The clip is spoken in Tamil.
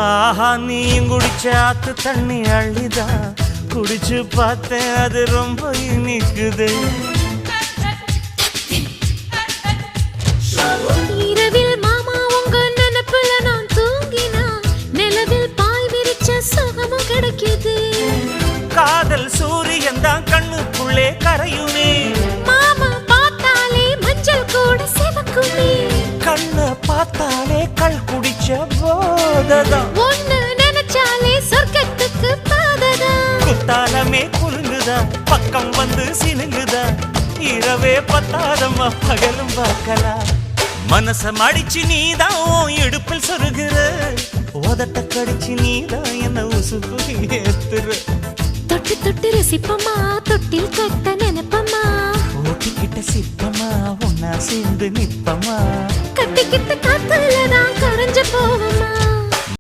ஆஹா நீயும் குடிச்ச ஆத்து தண்ணி அள்ளிதான் குடிச்சு பார்த்தேன் அது ரொம்ப இனிக்குது. இரவில் மாமா உங்க நினைப்புல நான் தூங்கினா நிலவில் பாய் விரிச்ச சுகமும் கிடைக்குது. காதல் சூரியன் தான் கண்ணுக்குள்ளே கரையுமே. மாமா பார்த்தாலே மஞ்சள் கூட சிவக்குமே. கண்ண பார்த்தாலே கள் குடிச்ச போததான். ஒன்னு நினைச்சாலே சொர்க்கத்துக்கு பாததா. குத்தாலமே குலுங்குதா பக்கம் வந்து சினுங்குதா. இரவே பத்தாதம்மா பகலும் பார்க்கலாம். மனச மடிச்சு நீதான் இடுப்பில் சொருகிற. உதட்ட கடிச்சு நீதான் என்ன உசுப்பு ஏத்துற. தொட்டு தொட்டு ரசிப்பமா தொட்டில் கட்ட நினைப்பமா. ஓட்டிக்கிட்ட சிப்பமா ஒன்னா சேர்ந்து நிப்பமா. கட்டிக்கிட்ட காத்துலதான் கரைஞ்சு போவமா.